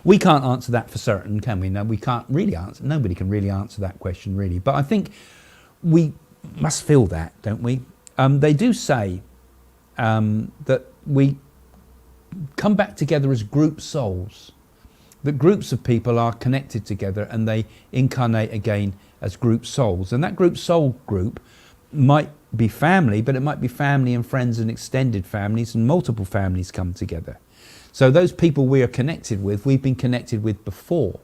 Speaker 1: we can't answer that for certain, can we? No, we can't really answer. Nobody can really answer that question, really. But I think we must feel that, don't we? They do say that we come back together as group souls. That groups of people are connected together and they incarnate again as group souls. And that group soul group might be family, but it might be family and friends and extended families, and multiple families come together. So those people we are connected with, we've been connected with before.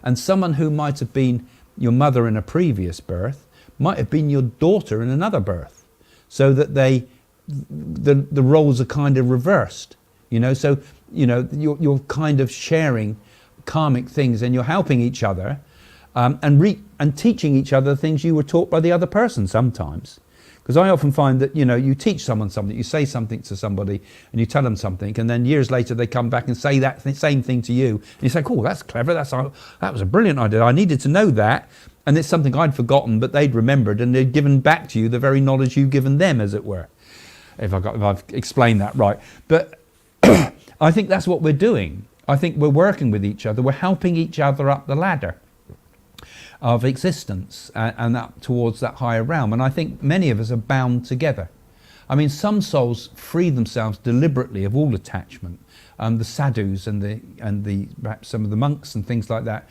Speaker 1: And someone who might have been your mother in a previous birth might have been your daughter in another birth. So that the roles are kind of reversed. So you're kind of sharing karmic things, and you're helping each other and teaching each other things you were taught by the other person sometimes. Because I often find that, you teach someone something, you say something to somebody and you tell them something, and then years later they come back and say that same thing to you. And you say, cool, that's clever, that was a brilliant idea, I needed to know that. And it's something I'd forgotten, but they'd remembered, and they'd given back to you the very knowledge you've given them, as it were. If I've explained that right. But I think that's what we're doing. I think we're working with each other, we're helping each other up the ladder of existence and up towards that higher realm. And I think many of us are bound together. I mean, some souls free themselves deliberately of all attachment. The sadhus and the perhaps some of the monks and things like that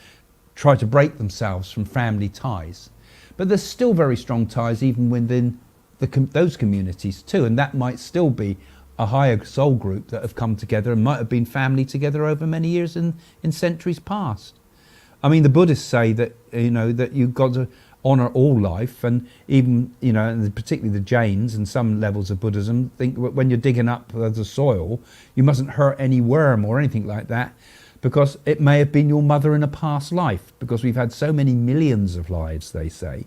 Speaker 1: try to break themselves from family ties. But there's still very strong ties even within those communities too, and that might still be a higher soul group that have come together and might have been family together over many years in centuries past. I mean, the Buddhists say that, that you've got to honour all life, and even, and particularly the Jains and some levels of Buddhism think when you're digging up the soil, you mustn't hurt any worm or anything like that, because it may have been your mother in a past life, because we've had so many millions of lives, they say,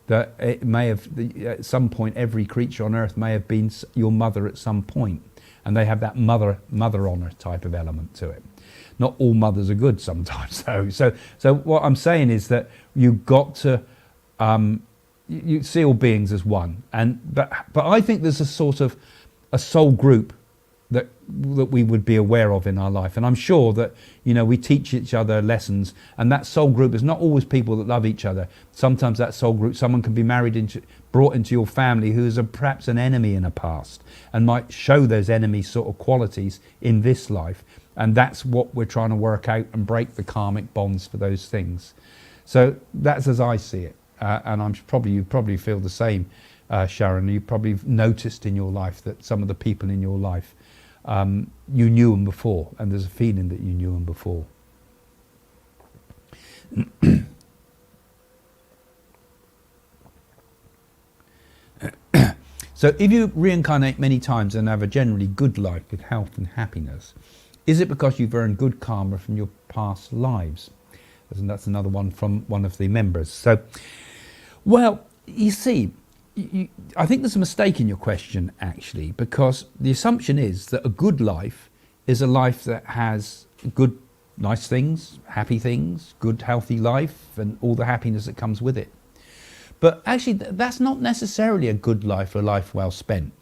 Speaker 1: that it may have, at some point, every creature on earth may have been your mother at some point, and they have that mother honour type of element to it. Not all mothers are good sometimes, though. So what I'm saying is that you've got to you see all beings as one, but I think there's a sort of a soul group that we would be aware of in our life, and I'm sure that we teach each other lessons, and that soul group is not always people that love each other. Sometimes that soul group, someone can be brought into your family who is perhaps an enemy in a past, and might show those enemy sort of qualities in this life, and that's what we're trying to work out and break the karmic bonds for those things. So that's as I see it. And you probably feel the same, Sharon. You probably noticed in your life that some of the people in your life, you knew them before, and there's a feeling that you knew them before. So if you reincarnate many times and have a generally good life with health and happiness, is it because you've earned good karma from your past lives? And that's another one from one of the members. So, well, you see, I think there's a mistake in your question, actually, because the assumption is that a good life is a life that has good, nice things, happy things, good, healthy life, and all the happiness that comes with it. But actually, that's not necessarily a good life or a life well spent.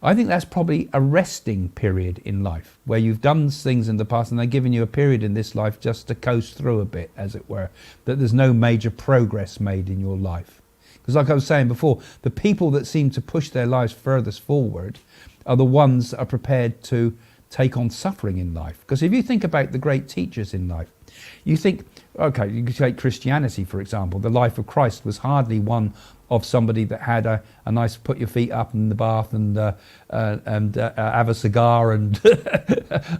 Speaker 1: I think that's probably a resting period in life, where you've done things in the past and they've given you a period in this life just to coast through a bit, as it were, that there's no major progress made in your life. Because like I was saying before, the people that seem to push their lives furthest forward are the ones that are prepared to take on suffering in life. Because if you think about the great teachers in life, you think, okay, you could take Christianity, for example. The life of Christ was hardly one of somebody that had a nice put your feet up in the bath and have a cigar and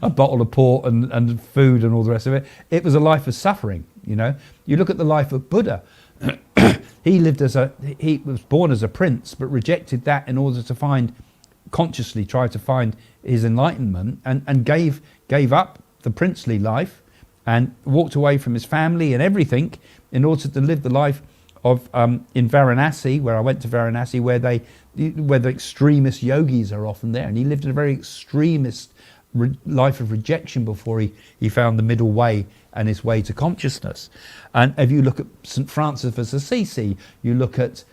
Speaker 1: a bottle of port and food and all the rest of it. It was a life of suffering, You look at the life of Buddha. He was born as a prince, but rejected that in order to consciously try to find his enlightenment, and gave up the princely life and walked away from his family and everything in order to live the life of in Varanasi, where I went to Varanasi, where the extremist yogis are often there, and he lived a very extremist life of rejection before he found the middle way and his way to consciousness. And if you look at St. Francis of Assisi, you look at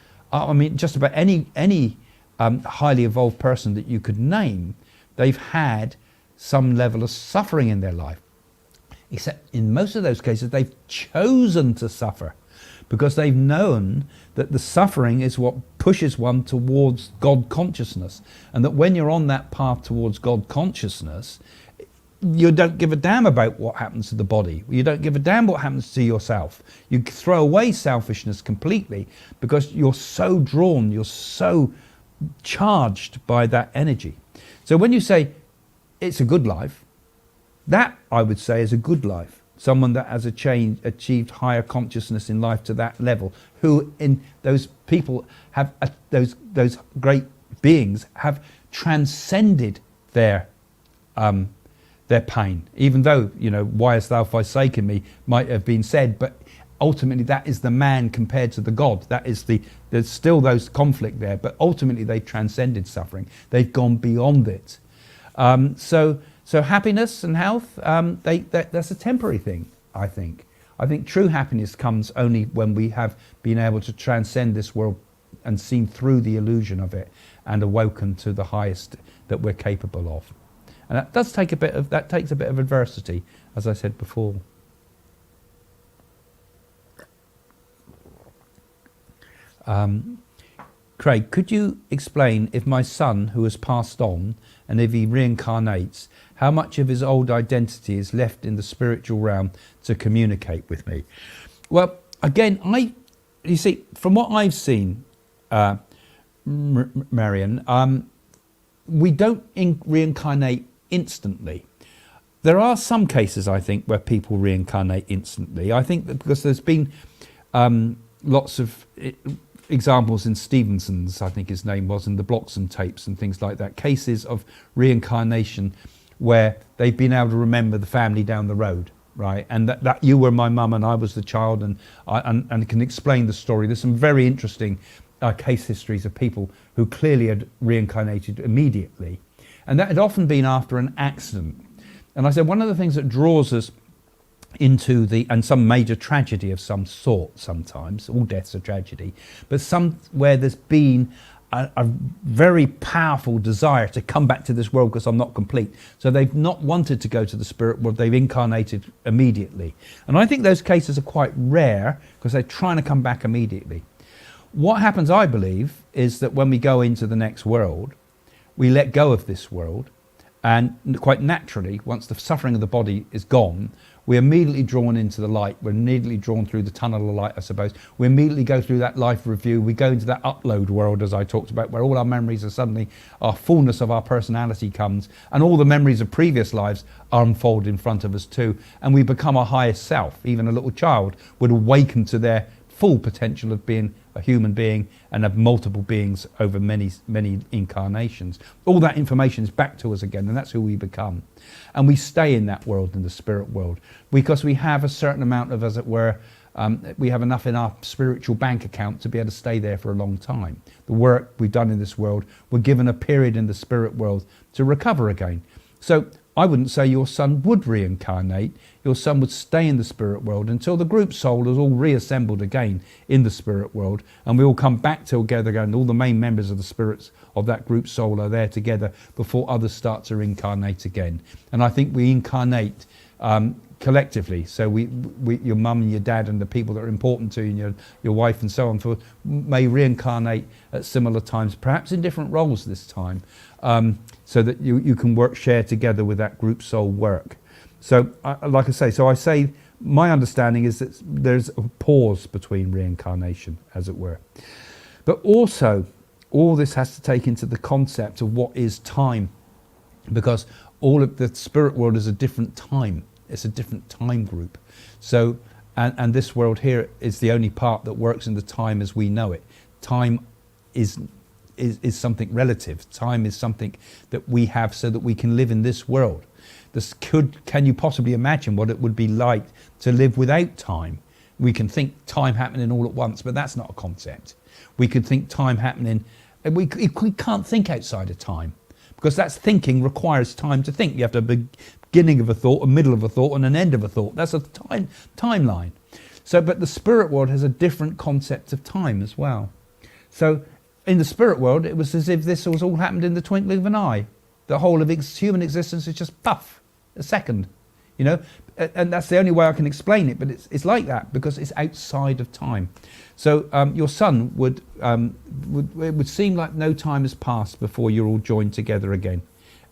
Speaker 1: just about any highly evolved person that you could name, they've had some level of suffering in their life. Except in most of those cases, they've chosen to suffer, because they've known that the suffering is what pushes one towards God consciousness, and that when you're on that path towards God consciousness, you don't give a damn about what happens to the body. You don't give a damn what happens to yourself. You throw away selfishness completely, because you're so drawn, you're so charged by that energy. So when you say it's a good life, that I would say is a good life. Someone that has achieved higher consciousness in life to that level, who in those people have those great beings have transcended their pain. Even though, why hast thou forsaken me might have been said, but ultimately that is the man compared to the God. There's still those conflict there, but ultimately they've transcended suffering. They've gone beyond it. So happiness and health, that's a temporary thing, I think. I think true happiness comes only when we have been able to transcend this world and seen through the illusion of it and awoken to the highest that we're capable of. And that takes a bit of adversity, as I said before. Craig, could you explain, if my son who has passed on and if he reincarnates, how much of his old identity is left in the spiritual realm to communicate with me? Well, again, you see, from what I've seen, Marion, we don't reincarnate instantly. There are some cases, I think, where people reincarnate instantly. I think that because there's been lots of examples in Stevenson's, I think his name was, in the Bloxham tapes and things like that, cases of reincarnation where they've been able to remember the family down the road, right? And that you were my mum and I was the child, and can explain the story. There's some very interesting case histories of people who clearly had reincarnated immediately. And that had often been after an accident. And I said one of the things that draws us into some major tragedy of some sort sometimes, all death's a tragedy, but some where there's been a very powerful desire to come back to this world because I'm not complete. So they've not wanted to go to the spirit world, they've incarnated immediately. And I think those cases are quite rare because they're trying to come back immediately. What happens, I believe, is that when we go into the next world, we let go of this world, and quite naturally, once the suffering of the body is gone, we're immediately drawn into the light. We're immediately drawn through the tunnel of light, I suppose. We immediately go through that life review. We go into that upload world, as I talked about, where all our memories are suddenly, our fullness of our personality comes, and all the memories of previous lives are unfolded in front of us too. And we become our highest self. Even a little child would awaken to their full potential of being a human being and of multiple beings over many, many incarnations. All that information is back to us again, and that's who we become. And we stay in that world, in the spirit world, because we have a certain amount of, as it were, we have enough in our spiritual bank account to be able to stay there for a long time. The work we've done in this world, we're given a period in the spirit world to recover again. So I wouldn't say your son would reincarnate. Your son would stay in the spirit world until the group soul is all reassembled again in the spirit world, and we all come back together again. All the main members of the spirits of that group soul are there together before others start to reincarnate again. And I think we incarnate collectively. So we your mum and your dad and the people that are important to you, and your wife and so on, may reincarnate at similar times, perhaps in different roles this time, so that you can share together with that group soul work. So like I say, my understanding is that there's a pause between reincarnation, as it were. But also, all this has to take into the concept of what is time, because all of the spirit world is a different time. It's a different time group. So, and this world here is the only part that works in the time as we know it. Time is something relative. Time is something that we have so that we can live in this world. Can you possibly imagine what it would be like to live without time? We can think time happening all at once, but that's not a concept. We could think time happening, and we can't think outside of time, because that's thinking requires time to think. You have to have a beginning of a thought, a middle of a thought, and an end of a thought. That's a timeline. So, but the spirit world has a different concept of time as well. So in the spirit world, it was as if this was all happened in the twinkling of an eye. The whole of human existence is just puff, a second, and that's the only way I can explain it. But it's like that because it's outside of time. So your son would it would seem like no time has passed before you're all joined together again,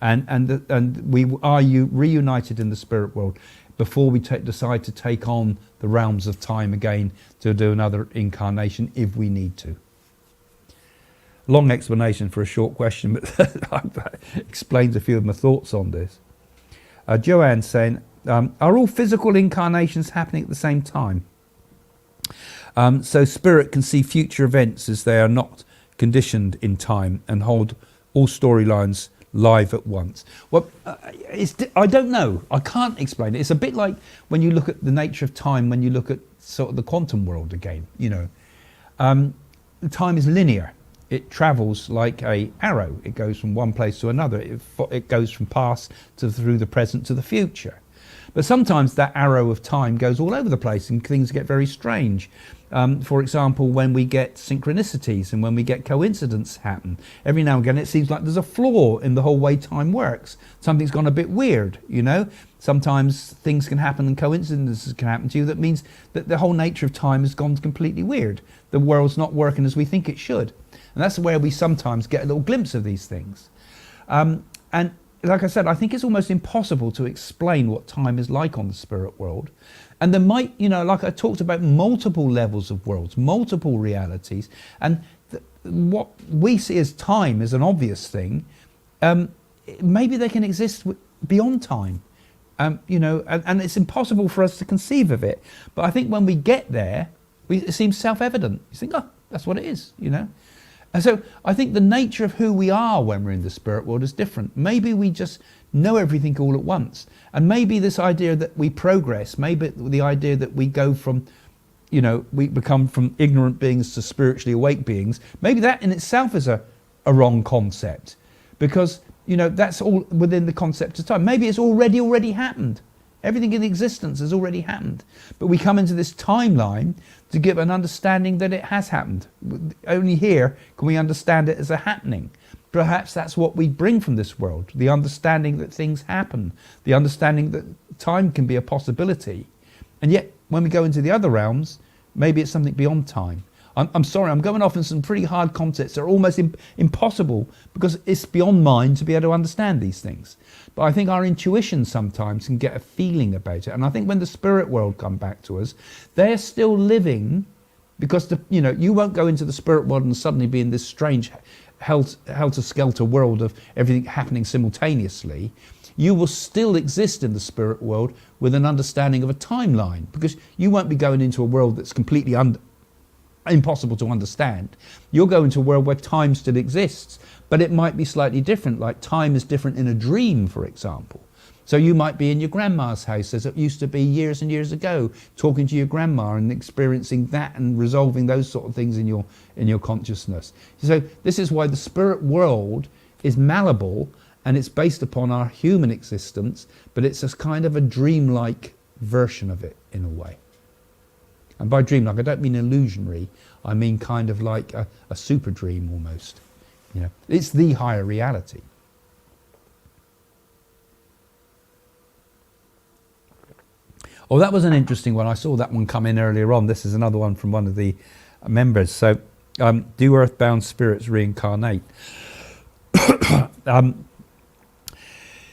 Speaker 1: and we are reunited in the spirit world before we decide to take on the realms of time again to do another incarnation if we need to. Long explanation for a short question, but I've explained a few of my thoughts on this. Joanne's saying, are all physical incarnations happening at the same time? So spirit can see future events as they are not conditioned in time and hold all storylines live at once. Well, I don't know. I can't explain it. It's a bit like when you look at the nature of time, when you look at sort of the quantum world again, time is linear. It travels like a arrow. It goes from one place to another. It goes from past through the present to the future. But sometimes that arrow of time goes all over the place and things get very strange. For example, when we get synchronicities and when we get coincidence happen, every now and again it seems like there's a flaw in the whole way time works. Something's gone a bit weird, Sometimes things can happen and coincidences can happen to you. That means that the whole nature of time has gone completely weird. The world's not working as we think it should. And that's where we sometimes get a little glimpse of these things. And like I said, I think it's almost impossible to explain what time is like on the spirit world. And there might, like I talked about, multiple levels of worlds, multiple realities. And what we see as time is an obvious thing. maybe they can exist beyond time. And it's impossible for us to conceive of it. But I think when we get there, it seems self-evident. You think, oh, that's what it is, And so I think the nature of who we are when we're in the spirit world is different. Maybe we just know everything all at once. And maybe this idea that we progress, maybe the idea that we go from, we become from ignorant beings to spiritually awake beings, maybe that in itself is a wrong concept. Because, that's all within the concept of time. Maybe it's already happened. Everything in existence has already happened. But we come into this timeline to give an understanding that it has happened. Only here can we understand it as a happening. Perhaps that's what we bring from this world, the understanding that things happen, the understanding that time can be a possibility. And yet, when we go into the other realms, maybe it's something beyond time. I'm sorry, I'm going off on some pretty hard concepts that are almost impossible because it's beyond mind to be able to understand these things. But I think our intuition sometimes can get a feeling about it. And I think when the spirit world come back to us, they're still living because, you won't go into the spirit world and suddenly be in this strange helter-skelter world of everything happening simultaneously. You will still exist in the spirit world with an understanding of a timeline because you won't be going into a world that's completely impossible to understand. You'll go into a world where time still exists, but it might be slightly different, like time is different in a dream, for example. So you might be in your grandma's house as it used to be years and years ago, talking to your grandma and experiencing that and resolving those sort of things in your consciousness. So this is why the spirit world is malleable and it's based upon our human existence, but it's a kind of a dreamlike version of it in a way. And by dreamlike, I don't mean illusionary. I mean kind of like a super dream almost. It's the higher reality. Oh, that was an interesting one. I saw that one come in earlier on. This is another one from one of the members. So, do earthbound spirits reincarnate?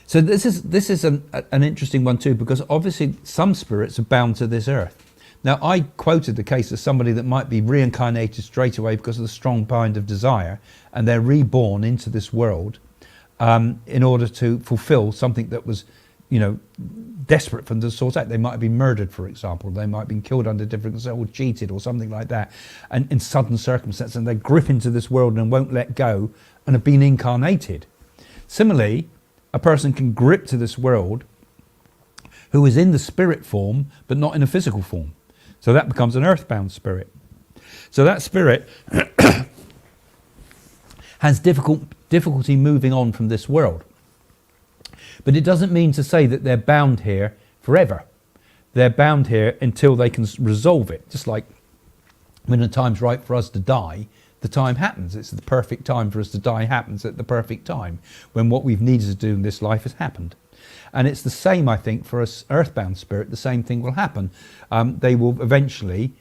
Speaker 1: So this is an interesting one too, because obviously some spirits are bound to this earth. Now, I quoted the case of somebody that might be reincarnated straight away because of the strong bind of desire, and they're reborn into this world in order to fulfill something that was, desperate for them to sort out. They might have been murdered, for example. They might have been killed under different or cheated or something like that, and in sudden circumstances, and they grip into this world and won't let go and have been incarnated. Similarly, a person can grip to this world who is in the spirit form but not in a physical form. So that becomes an earthbound spirit. So that spirit has difficulty moving on from this world. But it doesn't mean to say that they're bound here forever. They're bound here until they can resolve it. Just like when the time's right for us to die, the time happens. It's the perfect time for us to die happens at the perfect time, when what we've needed to do in this life has happened. And it's the same, I think, for us earthbound spirit. The same thing will happen. They will eventually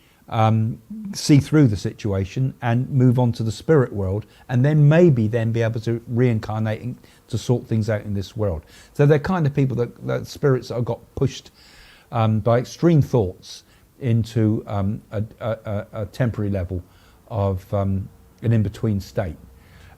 Speaker 1: see through the situation and move on to the spirit world, and then maybe then be able to reincarnate to sort things out in this world. So they're kind of people that spirits that have got pushed by extreme thoughts into a temporary level of an in-between state.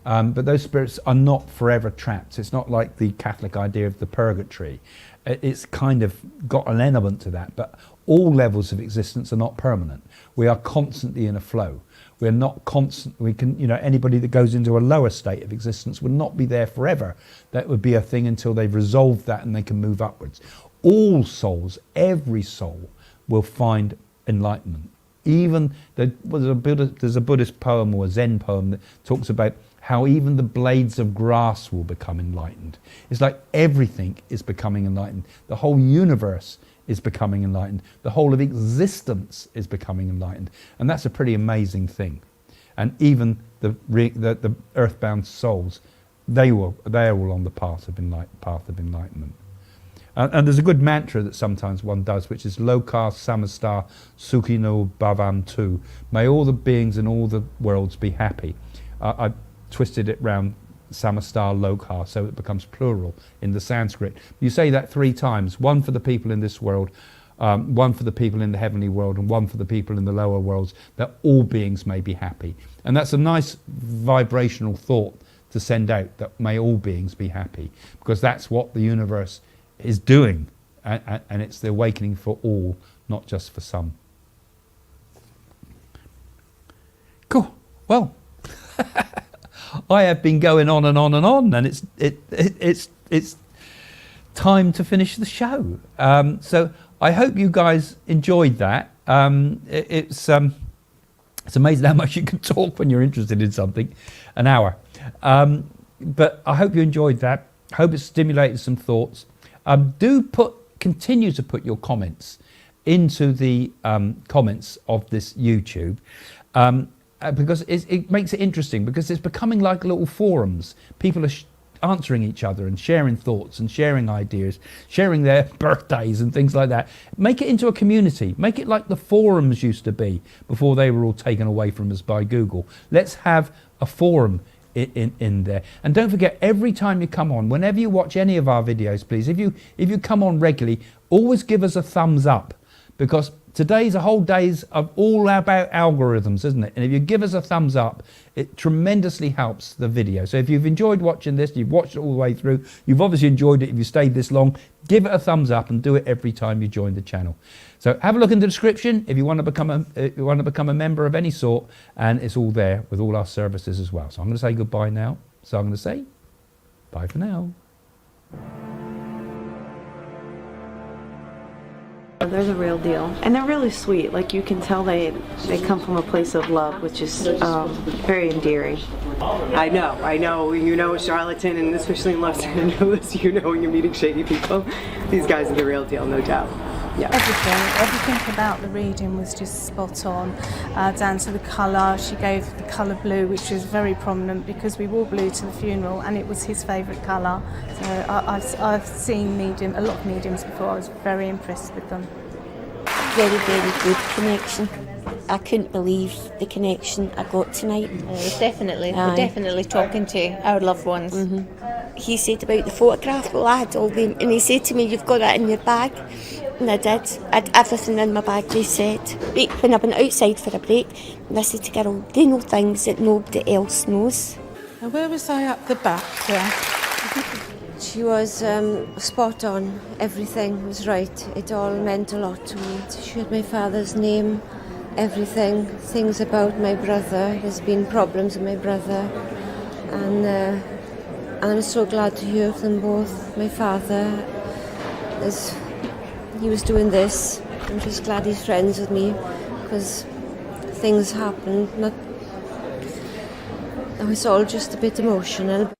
Speaker 1: But those spirits are not forever trapped. It's not like the Catholic idea of the purgatory. It's kind of got an element to that, but all levels of existence are not permanent. We are constantly in a flow. We're not constant. We can, anybody that goes into a lower state of existence would not be there forever. That would be a thing until they've resolved that and they can move upwards. All souls, every soul, will find enlightenment. Even there's a Buddhist poem or a Zen poem that talks about how even the blades of grass will become enlightened. It's like everything is becoming enlightened. The whole universe is becoming enlightened. The whole of existence is becoming enlightened. And that's a pretty amazing thing. And even the earthbound souls, they are all on the path of enlightenment. And there's a good mantra that sometimes one does, which is Loka Samasta Sukhino Bhavantu. May all the beings in all the worlds be happy. I twisted it round Samasta Loka, so it becomes plural in the Sanskrit. You say that 3 times, one for the people in this world, one for the people in the heavenly world, and one for the people in the lower worlds, that all beings may be happy. And that's a nice vibrational thought to send out, that may all beings be happy, because that's what the universe is doing, and it's the awakening for all, not just for some. Cool. Well, I have been going on and on and on, and it's time to finish the show. So I hope you guys enjoyed that. It's amazing how much you can talk when you're interested in something, an hour. But I hope you enjoyed that. I hope it stimulated some thoughts. Continue to put your comments into the comments of this YouTube, because it makes it interesting, because it's becoming like little forums. People are answering each other and sharing thoughts and sharing ideas, sharing their birthdays and things like that. Make it into a community. Make it like the forums used to be before they were all taken away from us by Google. Let's have a forum in there. And don't forget, every time you come on, whenever you watch any of our videos, please, if you come on regularly, always give us a thumbs up, because today's a whole day's of all about algorithms, isn't it? And if you give us a thumbs up, it tremendously helps the video. So if you've enjoyed watching this, you've watched it all the way through, you've obviously enjoyed it if you stayed this long, give it a thumbs up and do it every time you join the channel. So have a look in the description if you want to become a member of any sort, and it's all there with all our services as well. So I'm going to say goodbye now. So I'm going to say bye for now.
Speaker 2: They're the real deal, and they're really sweet. Like, you can tell they come from a place of love, which is very endearing.
Speaker 3: I know. You know a charlatan, and especially in Los Angeles, you know when you're meeting shady people. These guys are the real deal, no doubt. Yeah.
Speaker 4: Everything about the reading was just spot on, down to the colour. She gave the colour blue, which was very prominent because we wore blue to the funeral, and it was his favourite colour. So I've seen a lot of mediums before. I was very impressed with them.
Speaker 5: Very, very good connection. I couldn't believe the connection I got tonight.
Speaker 6: We're definitely talking to our loved ones.
Speaker 5: Mm-hmm. He said about the photograph, well, I had all them, and he said to me, you've got that in your bag. And I did. I had everything in my bag, they said. When I went outside for a break, and I said to Carol, they know things that nobody else knows.
Speaker 7: Now, where was I up the back there?
Speaker 5: She was spot on. Everything was right. It all meant a lot to me. She had my father's name, everything, things about my brother. There's been problems with my brother, and I'm so glad to hear of them both. My father, he was doing this. I'm just glad he's friends with me, because things happened. It was all just a bit emotional.